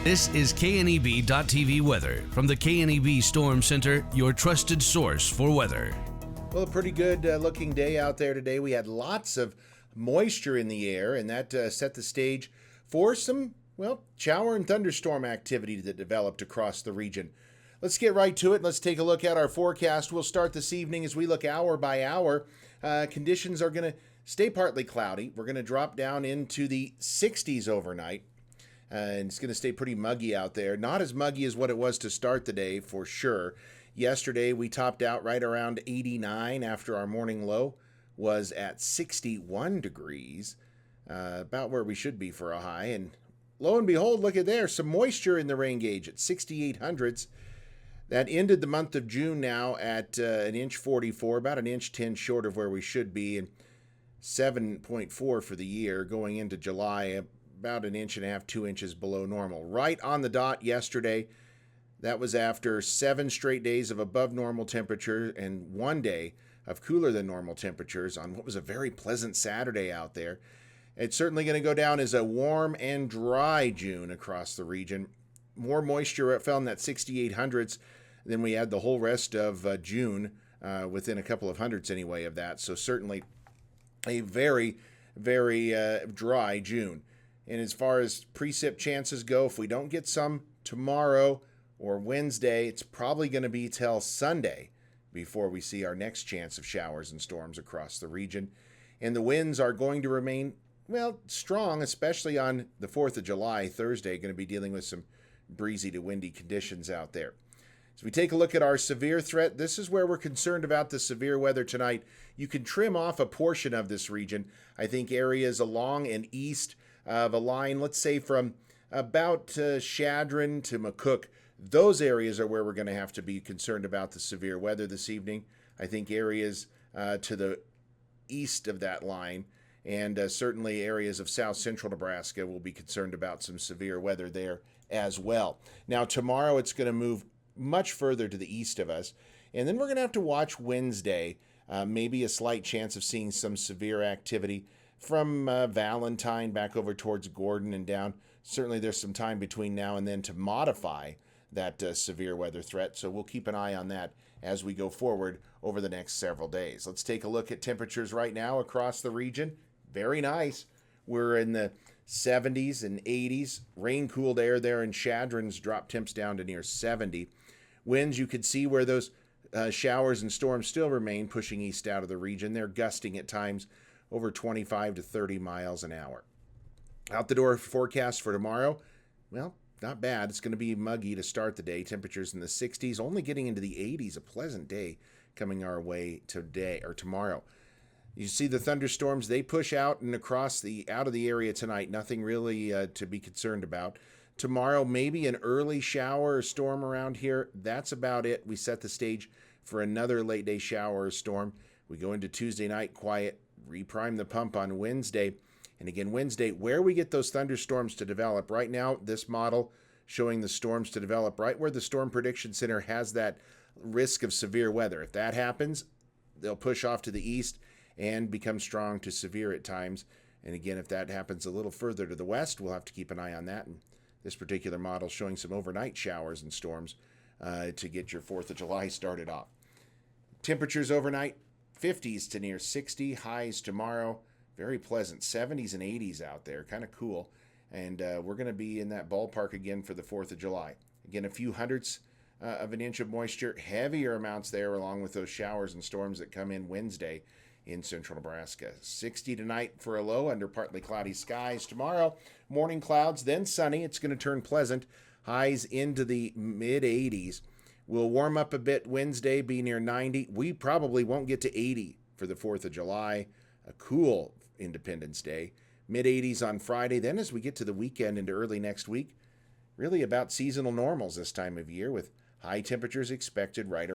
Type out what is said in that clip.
This is KNEB.TV weather from the KNEB Storm Center, your trusted source for weather. Well, a pretty good looking day out there today. We had lots of moisture in the air, and that set the stage for some, shower and thunderstorm activity that developed across the region. Let's get right to it. Let's take a look at our forecast. We'll start this evening as we look hour by hour. Conditions are going to stay partly cloudy. We're going to drop down into the 60s overnight. And it's going to stay pretty muggy out there. Not as muggy as what it was to start the day, for sure. Yesterday, we topped out right around 89 after our morning low was at 61 degrees, about where we should be for a high. And lo and behold, look at there, some moisture in the rain gauge at 6,800ths. That ended the month of June now at an inch 44, about an inch 10 short of where we should be, and 7.4 for the year going into July. About an inch and a half, 2 inches below normal. Right on the dot yesterday. That was after 7 straight days of above normal temperature and 1 day of cooler than normal temperatures on what was a very pleasant Saturday out there. It's certainly going to go down as a warm and dry June across the region. More moisture fell in that 6,800s than we had the whole rest of June, within a couple of hundredths anyway of that. So certainly a very, very dry June. And as far as precip chances go, if we don't get some tomorrow or Wednesday, it's probably going to be till Sunday before we see our next chance of showers and storms across the region. And the winds are going to remain, strong, especially on the 4th of July, Thursday, going to be dealing with some breezy to windy conditions out there. As we take a look at our severe threat, this is where we're concerned about the severe weather tonight. You can trim off a portion of this region. I think areas along and east of a line, let's say from about Chadron to McCook, those areas are where we're going to have to be concerned about the severe weather this evening. I think areas to the east of that line and certainly areas of south central Nebraska will be concerned about some severe weather there as well. Now tomorrow it's going to move much further to the east of us, and then we're going to have to watch Wednesday, maybe a slight chance of seeing some severe activity from Valentine back over towards Gordon and down. Certainly there's some time between now and then to modify that severe weather threat, so we'll keep an eye on that as we go forward over the next several days. Let's take a look at temperatures right now across the region. Very nice. We're in the 70s and 80s. Rain-cooled air there in Chadron's dropped temps down to near 70. Winds, you could see where those showers and storms still remain, pushing east out of the region. They're gusting at times over 25 to 30 miles an hour. Out the door forecast for tomorrow, not bad. It's going to be muggy to start the day. Temperatures in the 60s, only getting into the 80s. A pleasant day coming our way today or tomorrow. You see the thunderstorms, they push out and out of the area tonight. Nothing really to be concerned about. Tomorrow, maybe an early shower or storm around here. That's about it. We set the stage for another late day shower or storm. We go into Tuesday night quiet, reprime the pump on Wednesday. And again, Wednesday, where we get those thunderstorms to develop. Right now, this model showing the storms to develop right where the Storm Prediction Center has that risk of severe weather. If that happens, they'll push off to the east and become strong to severe at times. And again, if that happens a little further to the west, we'll have to keep an eye on that. And this particular model showing some overnight showers and storms to get your 4th of July started off. Temperatures overnight, 50s to near 60, highs tomorrow, very pleasant, 70s and 80s out there, kind of cool. And we're going to be in that ballpark again for the 4th of July. Again, a few hundredths of an inch of moisture, heavier amounts there along with those showers and storms that come in Wednesday in central Nebraska. 60 tonight for a low under partly cloudy skies. Tomorrow, morning clouds, then sunny. It's going to turn pleasant. Highs into the mid-80s. We'll warm up a bit Wednesday, be near 90. We probably won't get to 80 for the 4th of July. A cool Independence Day. Mid-80s on Friday. Then as we get to the weekend into early next week, really about seasonal normals this time of year with high temperatures expected right